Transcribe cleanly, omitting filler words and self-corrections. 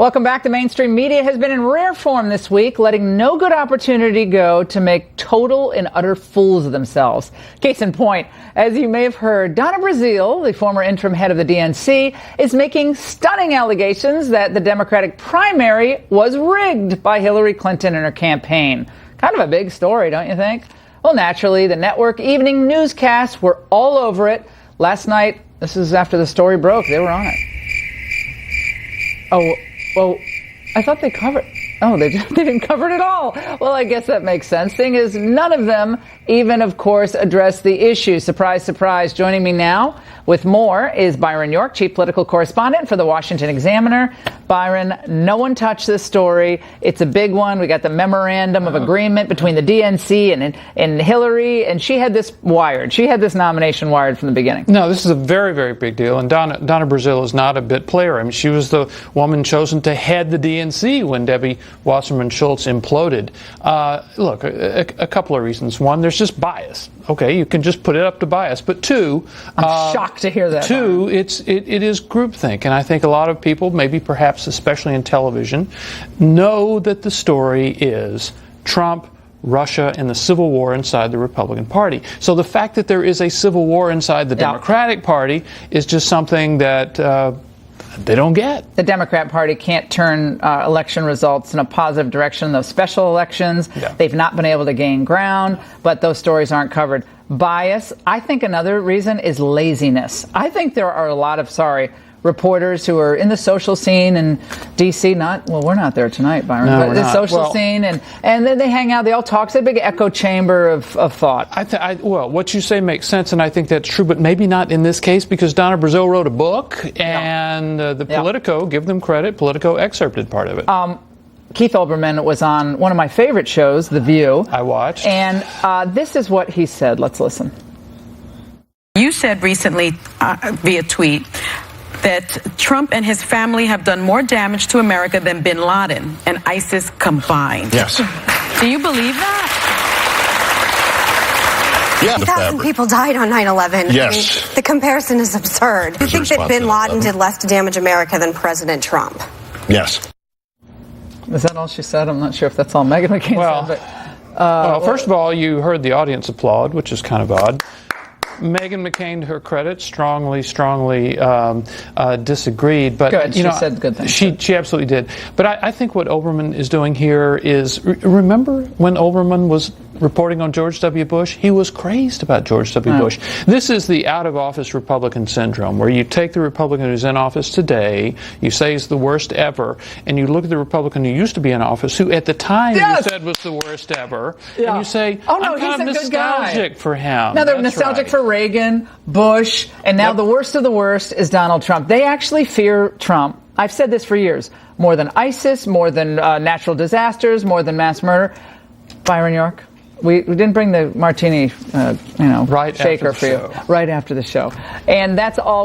Welcome back. The mainstream media has been in rare form this week, letting no good opportunity go to make total and utter fools of themselves. Case in point, as you may have heard, Donna Brazile, the former interim head of the DNC, is making stunning allegations that the Democratic primary was rigged by Hillary Clinton and her campaign. Kind of a big story, don't you think? Well, naturally, the network evening newscasts were all over it. Last night, this is after the story broke, they were on it. Oh, well, I thought they covered. Oh, they didn't cover it at all. Well, I guess that makes sense, seeing as none of them even, of course, address the issue. Surprise, surprise. Joining me now with more is Byron York, chief political correspondent for the Washington Examiner. Byron, no one touched this story. It's a big one. We got the memorandum of agreement between the DNC and Hillary, and she had this wired. She had this nomination wired from the beginning. No, this is a very, very big deal, and Donna Brazile is not a bit player. I mean, she was the woman chosen to head the DNC when Debbie Wasserman Schultz imploded. Look, a couple of reasons. One, there's just bias. Okay, you can just put it up to bias. But two, I'm shocked to hear that. Two, it is groupthink, and I think a lot of people, maybe perhaps especially in television, know that the story is Trump, Russia, and the civil war inside the Republican Party. So the fact that there is a civil war inside the Democratic Party is just something that they don't get. The Democrat Party can't turn election results in a positive direction in those special elections. Yeah. They've not been able to gain ground, but those stories aren't covered. Bias. I think another reason is laziness. I think there are a lot of, reporters who are in the social scene in D.C. We're not there tonight, Byron. No, but the social scene, and then they hang out. They all talk. It's a big echo chamber of thought. Well, what you say makes sense, and I think that's true, but maybe not in this case, because Donna Brazile wrote a book, and the Politico, give them credit, Politico excerpted part of it. Keith Olbermann was on one of my favorite shows, The View. I watched. And this is what he said. Let's listen. You said recently via tweet that Trump and his family have done more damage to America than bin Laden and ISIS combined. Yes. Do you believe that? Yeah. 1,000 people died on 9/11. Yes. I mean, the comparison is absurd. Do you think that bin Laden did less to damage America than President Trump? Yes. Is that all she said? I'm not sure if that's all Meghan McCain said. But, first of all, you heard the audience applaud, which is kind of odd. Meghan McCain, to her credit, strongly disagreed. But good. She said good things. She absolutely did. But I think what Olbermann is doing here is, remember when Olbermann was reporting on George W. Bush? He was crazed about George W. Bush. This is the out-of-office Republican syndrome, where you take the Republican who's in office today, you say he's the worst ever, and you look at the Republican who used to be in office, who at the time you said was the worst ever, and you say, I'm kind of nostalgic for him. Now they're nostalgic for Reagan, Bush, and now the worst of the worst is Donald Trump. They actually fear Trump. I've said this for years. More than ISIS, more than natural disasters, more than mass murder. Byron York, we didn't bring the martini, shaker for you right after the show. And that's all.